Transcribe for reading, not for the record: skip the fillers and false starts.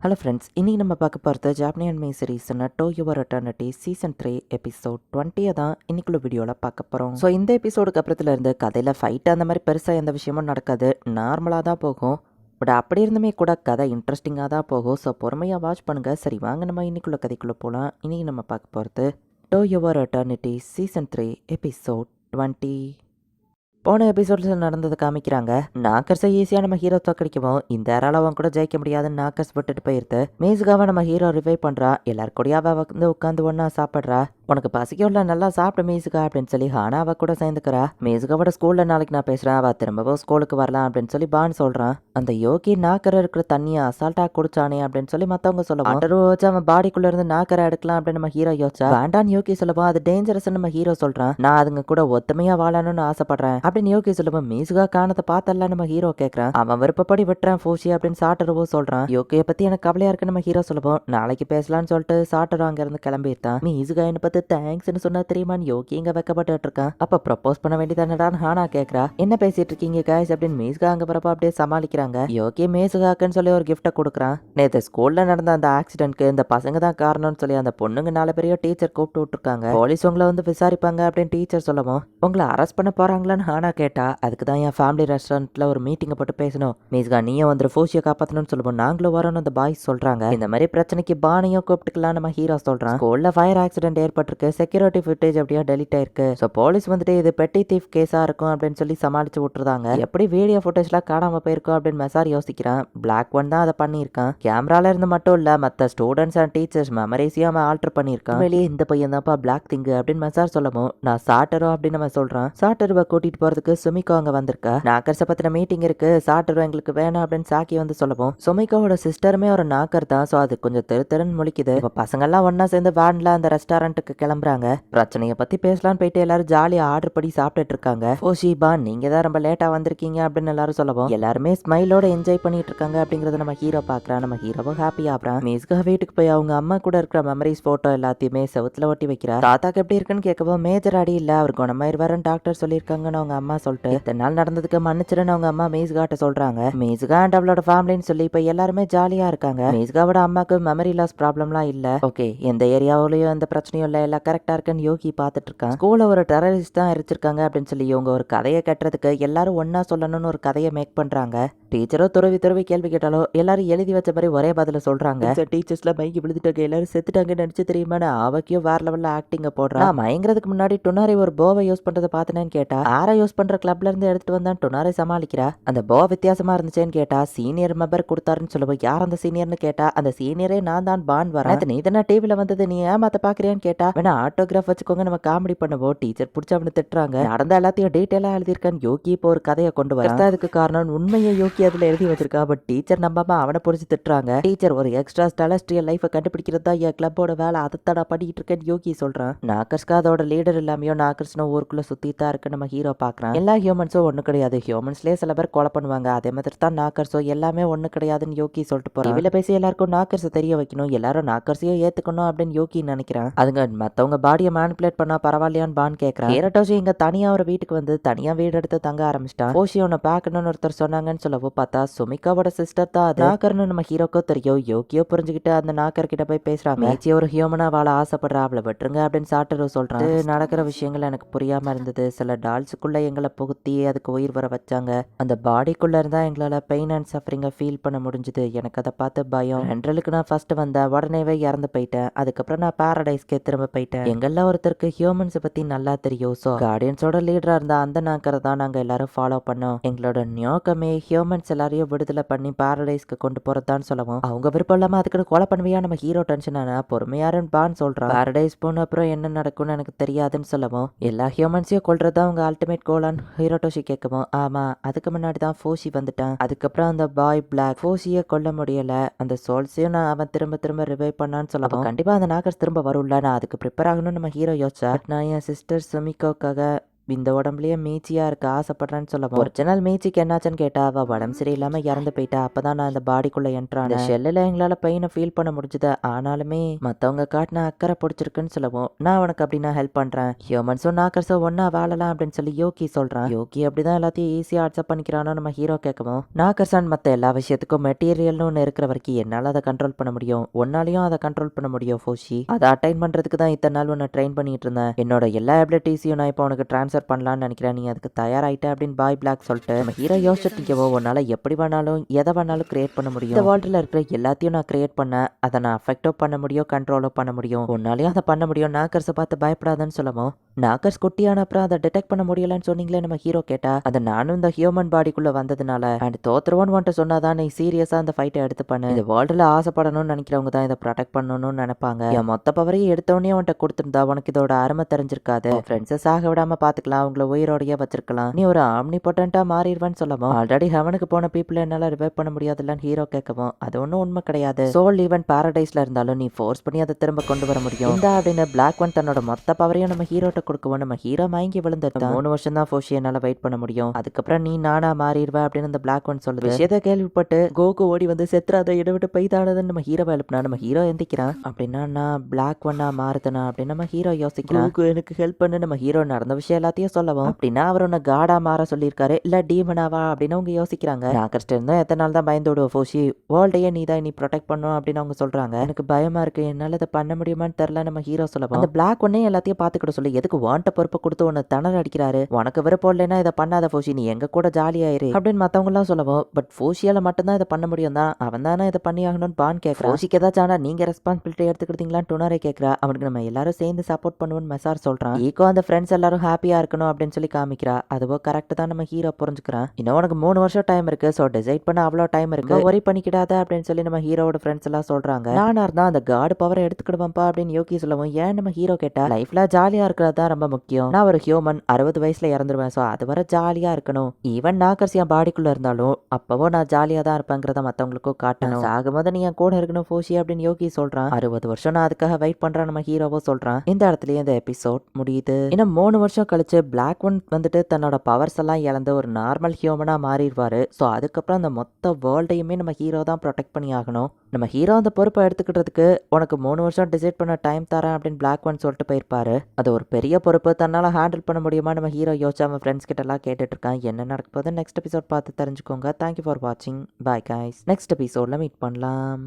Hello friends, இன்னைக்கு நம்ம பார்க்க போகிறது ஜாப்பனீஸ் அனிமே சீரிஸ் நட்டோ யுவர் எட்டர்னிட்டி சீசன் 3 எபிசோட் 20 தான் இன்னைக்குள்ள வீடியோவில் பார்க்க போகிறோம். ஸோ இந்த எபிசோடுக்கு அப்புறத்துல இருந்து கதையில் ஃபைட் அந்த மாதிரி பெருசாக எந்த விஷயமும் நடக்காது, நார்மலாக தான் போகும். பட் அப்படி இருந்துமே கூட கதை இன்ட்ரெஸ்டிங்காக தான் போகும். ஸோ பொறுமையாக வாட்ச் பண்ணுங்கள். சரி வாங்க நம்ம இன்னைக்குள்ள கதைக்குள்ளே போகலாம். இன்னைக்கு நம்ம பார்க்க போகிறது to your eternity season 3 episode 20. போன எபிசோட்ஸில் நடந்ததை காமிக்கிறாங்க. நாக்கர்ஸை ஈஸியாக நம்ம ஹீரோ தோக்கடிக்கவும் இந்த யாரால அவன் கூட ஜெயிக்க முடியாதுன்னு நாக்கர்ஸ் விட்டுட்டு போயிருது. மீசுகாவை நம்ம ஹீரோ ரிவைவ் பண்ணுறா. எல்லாரு கூடயும் அவ வந்து உட்காந்து ஒன்றா சாப்பிட்றா. உனக்கு பசிக்கல, நல்லா சாப்பிட மீசுகா அப்படின்னு சொல்லி ஹானா அவ கூட சேர்ந்துக்கிறா. மீசுகாவோட ஸ்கூலில் நாளைக்கு நான் பேசுகிறேன், அவள் திரும்பவும் ஸ்கூலுக்கு வரலாம் அப்படின்னு சொல்லி பான் சொல்கிறான். அந்த யோகி நாக்கரை இருக்கிற தண்ணியை அசால்ட்டாக குடிச்சானே அப்படின்னு சொல்லி மற்றவங்க சொல்லுவான். வாட்டர் வச்சு அவன் பாடிக்குள்ளே இருந்து நாக்கரை எடுக்கலாம் அப்படின்னு நம்ம ஹீரோ யோசிச்சா. வேண்டான்னு யோகி சொல்லுவோம், அது டேஞ்சரஸ்ன்னு நம்ம ஹீரோ சொல்கிறான். நான் அதுங்க கூட ஒத்துமையாக வாழணும்னு ஆசைப்படுறேன் அப்படின்னு யோகி சொல்லுவோம். மீசுகா காணத்தை பார்த்தல நம்ம ஹீரோ கேட்குறான். அவன் விருப்பப்படி விட்டுறான் ஃபூஷி அப்படின்னு சாட்டருவோ சொல்கிறான். யோகியை பற்றி எனக்கு கவலையாக இருக்குன்னு நம்ம ஹீரோ சொல்லுவோம். நாளைக்கு பேசலான்னு சொல்லிட்டு சாட்டரும் அங்கேருந்து கிளம்பிட்டான். மீசுகா என்னை பற்றி தேங்க்ஸ்ன்னு சொன்னா தெரியுமான்னு யோகி இங்கே வைக்கப்பட்டு இருக்கான். அப்போ ப்ரப்போஸ் பண்ண வேண்டியதானடான்னு ஹானா கேட்குறா. என்ன பேசிட்டு இருக்கீங்க கைஸ் அப்படின்னு மீசுகா அங்கே வரப்போ அப்படியே சமாளிக்கிறாங்க. யோகி மீசுகாக்குன்னு சொல்லி ஒரு கிஃப்ட்டை கொடுக்குறான். நேற்று ஸ்கூலில் நடந்த அந்த ஆக்சிடென்ட்க்கு இந்த பசங்க தான் காரணம்னு சொல்லி அந்த பொண்ணுங்க 4 பேரையோ டீச்சர் கூப்பிட்டு விட்டுருக்காங்க. போலீஸ் உங்களை வந்து விசாரிப்பாங்க அப்படின்னு டீச்சர் சொல்லவும், உங்களை அரெஸ்ட் பண்ண போறாங்களான்னு ஹானா கேட்டா. அதுக்கு தான் என் ஃபேமிலி ரெஸ்டாரண்ட்ல ஒரு மீட்டிங்கை போட்டு பேசணும். மீசுகா நீயும் வந்து ஃபோஷியை காப்பாற்றணும்னு சொல்லுவோம். நாங்களும் வரணும் அந்த பாய்ஸ் சொல்றாங்க. இந்த மாதிரி பிரச்சனைக்கு பானையும் கூப்பிட்டுக்கலாம் நம்ம ஹீரோ சொல்றான். ஸ்கூல்ல ஃபயர் ஆக்சிடென்ட் ஏற்பட்டிருக்கு, செக்யூரிட்டி ஃபுட்டேஜ் அப்படியே டெலிட் ஆயிருக்கு. ஸோ போலீஸ் வந்துட்டு இது பெட்டி தீஃப் கேஸா இருக்கும் அப்படின்னு சொல்லி சமாளிச்சு விட்டுருந்தாங்க. எப்படி வீடியோ ஃபுட்டேஜ்லாம் காணாம போயிருக்கும் அப்படின்னு மெசார் யோசிக்கிறான். பிளாக் ஒன் தான் அதை பண்ணியிருக்கான். கேமரால இருந்து மட்டும் இல்ல, மற்ற ஸ்டூடெண்ட்ஸ் அண்ட் டீச்சர்ஸ் மெமரிஸையும் அவன் ஆல்டர் பண்ணியிருக்கான். வெளியே இந்த பையன் தான்ப்பா பிளாக் திங்கு அப்படின்னு மெசார் சொல்லவும், நான் சாட்டரோ அப்படின்னு நம்ம சொல்றான். சாட்டருவை கூட்டிட்டு போறதுக்கு சுமிகோ அங்க வந்திருக்கா. நாக்கர்ஸை பத்தின மீட்டிங் இருக்கு, சாட்டரு எங்களுக்கு வேணும் அப்படின்னு சாக்கி வந்து சொல்லவும், சுமிகோவோட சிஸ்டருமே ஒரு நாக்கர் தான். ஸோ அது கொஞ்சம் தெருன்னு முழிக்குது. இப்போ பசங்க எல்லாம் ஒன்னா சேர்ந்து வேன்ல அந்த ரெஸ்டாரண்ட்டுக்கு கிளம்புறாங்க. பிரச்சனையை பத்தி பேசலான்னு போயிட்டு எல்லாரும் ஜாலியா ஆர்டர் பண்ணி சாப்பிட்டுட்டு இருக்காங்க. ஓஷிபா நீங்க தான் ரொம்ப லேட்டா வந்திருக்கீங்க அப்படின்னு எல்லாரும் சொல்லவும், எல்லாருமே ஸ்மைலோட என்ஜாய் பண்ணிட்டு இருக்காங்க அப்படிங்கறத நம்ம ஹீரோ பாக்குறான். நம்ம ஹீரோவும் ஹாப்பி ஆகுறான். மீசுகா வீட்டுக்கு போய் அவங்க அம்மா கூட இருக்கிற மெமரிஸ் போட்டோ எல்லாத்தையுமே செவுத்துல ஒட்டி வைக்கிறா. தாத்தாக்கு எப்படி இருக்குன்னு கேட்கவும், மேஜர் அடி இல்ல, அவர் குணமாயிருவாருன்னு டாக்டர் சொல்லியிருக்காங்கன்னு அவங்க அம்மா சொல்லிட்டு, இத்தனை நாள் நடந்ததுக்கு மன்னிச்சிருன்னு அவங்க அம்மா மீசுகாட்ட சொல்றாங்க. மீசுகா அண்ட் அவளோட ஃபேமிலின்னு சொல்லி இப்ப எல்லாருமே ஜாலியா இருக்காங்க. மீசுகாவோட அம்மாக்கு மெமரி லாஸ் ப்ராப்ளம்லாம் இல்ல. ஓகே, எந்த ஏரியாவிலயும் எந்த பிரச்சனையும் இல்ல, எல்லாம் கரெக்டா இருக்குன்னு யோகி பார்த்துட்டு இருக்கான். ஸ்கூல்ல ஒரு டெரரிஸ்ட் தான் எரிச்சிருக்காங்க அப்படின்னு சொல்லி இவங்க ஒரு கதையை கட்டுறதுக்கு எல்லாரும் ஒன்னா சொல்லணும்னு ஒரு கதையை மேக் பண்றாங்க. டீச்சரோ துறவி கேள்வி கேட்டாலோ எல்லாரும் எழுதி வச்ச மாதிரி ஒரே பதில சொல்றாங்க. டீச்சர்ஸ்ல மைக்கு விழுந்துட்டாங்க, எல்லாரும் செத்துட்டாங்கன்னு நினைச்சு தெரியுமா, ஆவக்கியோ வேற லெவல்ல ஆக்டிங்க போடுறா. மயங்கிறதுக்கு முன்னாடி டொனாரி ஒரு போவை யூஸ் பண்றதை பார்த்தேன்னு கேட்டா, ஆரா யூஸ் பண்ற கிளப்ல இருந்து எடுத்துட்டு வந்தான் டொனாரி சமாளிக்கிறா. அந்த போ வித்தியாசமா இருந்துச்சேன்னு கேட்டா, சீனியர் மெம்பர் கொடுத்தாருன்னு சொல்லுவோம். யார் அந்த சீனியர்னு கேட்டா, அந்த சீனியரே நான் தான் பான் வரேன். நீ தானே டிவில வந்தது, நீ ஏமாத்த பாக்குறியான்னு கேட்டா, வேணா ஆட்டோகிராஃப் வச்சுக்கோங்க நம்ம காமெடி பண்ணுவோம். டீச்சர் பிடிச்ச அவனு திட்டுறாங்க. நடந்த எல்லாத்தையும் டீட்டெயிலா எழுதியிருக்கான்னு யோகி இப்போ ஒரு கதையை கொண்டு வர. அதுக்கு காரணம் உண்மையை யோகி அதுல எழுதி வச்சிருக்கா. பட் டீச்சர் நம்பாம அவனை பிடிச்சி திட்டுறாங்க. டீச்சர் ஒரு எக்ஸ்ட்ரா டெலஸ்ட்ரியல் லைஃபை கண்டுபிடிக்கிறது தான் என் கிளப்போட வேலை, அதைத்தடா பண்ணிட்டு இருக்கேன்னு யோகி சொல்றான். நாக்கர்ஸ்க்கு அதோட லீடர் இல்லாமையோ நாக்கர்ஸ்னு ஊருக்குள்ள சுத்தித்தான் இருக்கு நம்ம ஹீரோ பாக்குறான். எல்லா ஹியூமன்ஸும் ஒண்ணு கிடையாது, ஹியூமன்ஸ்லயே சில பேர் கொலை பண்ணுவாங்க, அதே மாதிரி தான் நாக்கர்ஸோ எல்லாமே ஒண்ணு கிடையாதுன்னு யோகி சொல்லிட்டு போறான். இவள பேசி எல்லாருக்கும் நாக்கர்ஸ் தெரிய வைக்கணும், எல்லாரும் நாக்கர்ஸையும் ஏத்துக்கணும் அப்படின்னு யோகி நினைக்கிறான். அதுங்க மத்தவங்க பாடியை மேனிபுலேட் பண்ணா பரவாயில்லையான்னு பான் கேட்கறான். ஹீரோட்டோஷி இங்க தனியா ஒரு வீட்டுக்கு வந்து தனியா வீடு எடுத்து தங்க ஆரம்பிச்சிட்டான். ஓஷி உன்னை பாக்கணும்னு ஒருத்தர் சொன்னாங்கன்னு சொல்லவும் பார்த்தா சுமிகாவோட சிஸ்டர் தான் அது. நாக்கர்னு நம்ம ஹீரோக்கோ தெரியும். யோகியோ புரிஞ்சுக்கிட்டு அந்த நாக்கர் கிட்ட போய் பேசுறாங்க. மேச்சி ஒரு ஹியூமனா வாழ ஆசைப்படுறா, அவளை விட்டுருங்க அப்படின்னு சாட்டரு சொல்றான். நடக்கிற விஷயங்கள் எனக்கு புரியாம இருந்தது. சில டால்ஸுக்குள்ள எங்களை புகுத்தி அதுக்கு உயிர் வர வச்சாங்க. அந்த பாடிக்குள்ள இருந்தா எங்களால பெயின் அண்ட் சஃபரிங்க ஃபீல் பண்ண முடிஞ்சது. எனக்கு அதை பார்த்து பயம். ரெண்டலுக்கு நான் ஃபர்ஸ்ட் வந்தேன், உடனேவே இறந்து போயிட்டேன். அதுக்கப்புறம் நான் பாரடைஸ்க்கே திரும்ப போயிட்டேன். எங்கெல்லாம் ஒருத்தருக்கு ஹியூமன்ஸ் பத்தி நல்லா தெரியும். ஸோ கார்டியன்ஸோட லீடரா இருந்தா அந்த நாக்கரை தான் நாங்க எல்லாரும் ஃபாலோ பண்ணோம். எங்களோட நோக்கமே ஹியூமன்ஸ் எல்லாரையும் விடுதலை பண்ணி பாரடைஸ்க்கு கொண்டு போறதான்னு சொல்லவும், அவங்க விருப்பம் இல்லாம அதுக்கு கொலை பண்ணுவியா நம்ம ஹீரோ டென்ஷன் ஆனா பொறுமையாருன்னு பான் சொல்றான். பாரடைஸ் போன அப்புறம் என்ன நடக்கும்னு எனக்கு தெரியாதுன்னு சொல்லவும், எல்லா ஹியூமன்ஸையும் கொல்றதா அவங்க அல்டிமேட் கோலான்னு ஹீரோட்டோஷி கேட்கவும், ஆமா அதுக்கு முன்னாடி தான் ஃபோஷி வந்துட்டான். அதுக்கப்புறம் அந்த பாய் பிளாக் ஃபோஷியை கொல்ல முடியல, அந்த சோல்ஸையும் நான் அவன் திரும்ப ரிவைவ் பண்ணான்னு சொல்லவும், கண்டிப்பா அந்த நாக்கர்ஸ் திரும்ப வரும்ல, நான் அதுக்கு ப்ரிப்பேர் ஆகணும்னு நம்ம ஹீரோ யோசிச்சா. நான் என் சிஸ்டர் சுமிகோக்காக இந்த உடம்புலயே மீச்சியா இருக்க ஆசைப்படுறேன்னு சொல்லவும் ஒரிஜினல் மீச்சிக்கு என்னாச்சுன்னு கேட்டா அவ உடம்பு சரியில்லாம இறந்து போயிட்டா. அப்பதான் நான் இந்த பாடிக்குள்ள என்ட்ரான ஷெல்லுல எங்களால பெயினை ஃபீல் பண்ண முடிஞ்சது. ஆனாலுமே மத்தவங்க காட்டின அக்கறை பிடிச்சிருக்குன்னு சொல்லவும் நான் உனக்கு அப்படின்னா ஹெல்ப் பண்றேன். ஹியூமன்ஸும் நாக்கர்ஸும் ஒன்னா வாழலாம் அப்படின்னு சொல்லி யோகி சொல்றான். யோகி அப்படிதான் எல்லாத்தையும் ஈஸியா அக்செப்ட் பண்ணிக்கிறானோ நம்ம ஹீரோ கேட்கவும் நாக்கர்ஸான் மத்த எல்லா விஷயத்துக்கும் மெட்டீரியல்னு ஒன்று இருக்கிற வரைக்கும் என்னால அதை கண்ட்ரோல் பண்ண முடியும், உன்னாலையும் அதை கண்ட்ரோல் பண்ண முடியும் ஃபோஷி. அதை அட்டைன் பண்றதுக்கு தான் இத்தனை நாள் உன்னை ட்ரெயின் பண்ணிட்டு இருந்தேன். என்னோட எல்லா எபிலிட்டிஸையும் நான் இப்போ உனக்கு ட்ரான்ஸ்ஃபர் பண்ணலாம்னு நினைக்கிறேன், நீ அதுக்கு தயாராயிட்ட அப்படின்னு பாய் பிளாக் சொல்லிட்டு நம்ம ஹீரோ யோசிச்சுட்டு நிற்கவோ உன்னால எப்படி வேணாலும் எதை வேணாலும் கிரியேட் பண்ண முடியும். இந்த வேர்ல்டில் இருக்கிற எல்லாத்தையும் நான் கிரியேட் பண்ண அதை நான் அஃபெக்டோ பண்ண முடியும், கண்ட்ரோலோ பண்ண முடியும், உன்னாலையும் அதை பண்ண முடியும். நாக்கர்ஸை பார்த்து பயப்படாதன்னு சொல்லவும் நாக்கர்ஸ் குட்டியான அப்புறம் அதை டிடெக்ட் பண்ண முடியலன்னு சொன்னீங்களே நம்ம ஹீரோ கேட்டா அதை நானும் இந்த ஹியூமன் பாடிக்குள்ள வந்ததுனால அண்ட் தோத்துருவோன்னு வந்துட்டு சொன்னாதான் நீ சீரியஸா அந்த ஃபைட்டை எடுத்து பண்ணு. இந்த வேர்ல்டுல ஆசைப்படணும்னு நினைக்கிறவங்க தான் இதை ப்ரொடெக்ட் பண்ணணும்னு நினைப்பாங்க. என் மொத்த பவரையும் எடுத்தோடனே அவன்கிட்ட கொடுத்துருந்தா உனக்கு இதோட அருமை தெரிஞ்சிருக்காது. ஃப்ரெண்ட்ஸை சாக விடாம பாத்துக்கலாம், அவங்கள உயிரோடையே வச்சிருக்கலாம், நீ ஒரு ஆம்னி பொட்டன்ட்டா மாறிடுவேன்னு சொல்லவும் ஆல்ரெடி ஹெவனுக்கு போன பீப்புள் என்னால ரிவைவ் பண்ண முடியாதுல்லன்னு ஹீரோ கேட்கவும் அது ஒன்றும் உண்மை கிடையாது. சோல் ஈவன் பாரடைஸ்ல இருந்தாலும் நீ ஃபோர்ஸ் பண்ணி அதை திரும்ப கொண்டு வர முடியும் இந்த அப்படின்னு பிளாக் ஒன் தன்னோட மொத்த பவரையும் நம்ம ஹீரோட்ட கொடுக்கவும் நம்ம ஹீரோ மயங்கி விழுந்துட்டான். 3 வருஷம் தான் ஃபோஷி என்னால வெயிட் பண்ண முடியும், அதுக்கப்புறம் நீ நானா மாறிடுவ அப்படின்னு அந்த பிளாக் ஒன் சொல்லுது. விஷயத்தை கேள்விப்பட்டு கோகு ஓடி வந்து செத்துறாத இட விட்டு பெய்தானதுன்னு நம்ம ஹீரோவை எழுப்பினா நம்ம ஹீரோ எந்திக்கிறான். அப்படின்னா நான் பிளாக் ஒன்னா மாறுதனா அப்படின்னு நம்ம ஹீரோ யோசிக்கிறான். கோகு எனக்கு ஹெல்ப் பண்ணு நம்ம ஹீரோ நடந்த விஷயம் எல்லாத்தையும் சொல்லவும் அப்படின்னா அவர் உன்னை காடா மாற சொல்லியிருக்காரு இல்ல டீமனாவா அப்படின்னு அவங்க யோசிக்கிறாங்க. நான் கஷ்டம் இருந்தா எத்தனை நாள் தான் பயந்து விடுவோம் ஃபோஷி, வேர்ல்டையே நீ தான் நீ ப்ரொடெக்ட் பண்ணும் அப்படின்னு அவங்க சொல்றாங்க. எனக்கு பயமா இருக்கு, என்னால இதை பண்ண முடியுமான்னு தெரியல நம்ம ஹீரோ சொல்லவும் அந்த பிளாக் ஒன்னே எல்லாத்தையும் பாத்துக்கிட்ட சொல்லி எதுக்கு வாண்ட பொறுப்பை கொடுத்து உன்னை திணற அடிக்கிறாரு, உனக்கு விருப்பம் இல்லைன்னா இதை பண்ணாத ஃபோஷி, நீ எங்க கூட ஜாலியாயிரு அப்படின்னு மத்தவங்க எல்லாம் சொல்லவும் பட் ஃபோஷியால மட்டும்தான் இதை பண்ண முடியும் தான், அவன் தானே இதை பண்ணி ஆகணும்னு பான் கேட்கறான். ஃபோஷிக்கு ஏதாச்சும் ஆனா நீங்க ரெஸ்பான்சிபிலிட்டி எடுத்துக்கிட்டீங்களான்னு டுனாரே கேட்கறா. அவனுக்கு நம்ம எல்லாரும் சேர்ந்து சப்போர்ட் பண்ணுவோம்னு மெசார் சொல்றான். ஈகோ அந்த ஃப்ரெண்ட்ஸ் எல்லாரும் ஹாப்பியா இருக்கணும் அப்படின்னு சொல்லி காமிக்கிறா. அதுவோ கரெக்ட் தான் நம்ம ஹீரோ புரிஞ்சுக்கிறான். இன்னும் உனக்கு 3 வருஷம் டைம் இருக்கு, சோ டிசைட் பண்ண அவ்வளோ டைம் இருக்கு, ஒரி பண்ணிக்கிடாத அப்படின்னு சொல்லி நம்ம ஹீரோட ஃப்ரெண்ட்ஸ் எல்லாம் சொல்றாங்க. நானா இருந்தா அந்த காட் பவரை எடுத்துக்கிடுவான்ப்பா அப்படின்னு யோகி சொல்லவும் ஏன் நம்ம ஹீரோ கேட்டா லைஃப்ல ஜாலியா இருக்கிறது தான் ரொம்ப முக்கியம், நான் ஒரு ஹியூமன் 60 வயசுல இறந்துருவேன், சோ அது வரை ஜாலியா இருக்கணும், ஈவன் நாக்கர்ஸ் என் பாடிக்குள்ள இருந்தாலும் அப்பவும் நான் ஜாலியா தான் இருப்பேங்கிறத மத்தவங்களுக்கும் காட்டணும், ஆகும்போது நீ என் கூட இருக்கணும் ஃபோஷி அப்படின்னு யோகி சொல்றான். 60 வருஷம் நான் அதுக்காக வெயிட் பண்றேன் நம்ம ஹீரோவோ சொல்றான். இந்த இடத்துலயே இந்த எபிசோட் முடியுது. இன்னும் 3 வருஷம் கழிச்சு பிளாக் ஒன் வந்துட்டு தன்னோட பவர்ஸ் எல்லாம் இழந்து ஒரு நார்மல் ஹியூமனா மாறிடுவாரு. ஸோ அதுக்கப்புறம் அந்த மொத்த வேர்ல்டையுமே நம்ம ஹீரோ தான் ப்ரொடெக்ட் பண்ணி ஆகணும். நம்ம ஹீரோ அந்த பொறுப்பை எடுத்துக்கிட்டதுக்கு உனக்கு 3 வருஷம் டிசைட் பண்ண டைம் தரேன் அப்படின்னு பிளாக் ஒன் சொல்லிட்டு போயிருப்பாரு. அது ஒரு பெரிய பொறுப்பு, தன்னால ஹேண்டில் பண்ண முடியுமா நம்ம ஹீரோ யோசிச்சு அவன் ஃப்ரெண்ட்ஸ் கிட்ட எல்லாம் கேட்டுட்டு இருக்கான். என்ன நடக்க போகுது நெக்ஸ்ட் எபிசோட் பார்த்து தெரிஞ்சுக்கோங்க. தேங்க்யூ ஃபார் வாட்சிங். பாய் கைஸ், நெக்ஸ்ட் எபிசோட்ல மீட் பண்ணலாம்.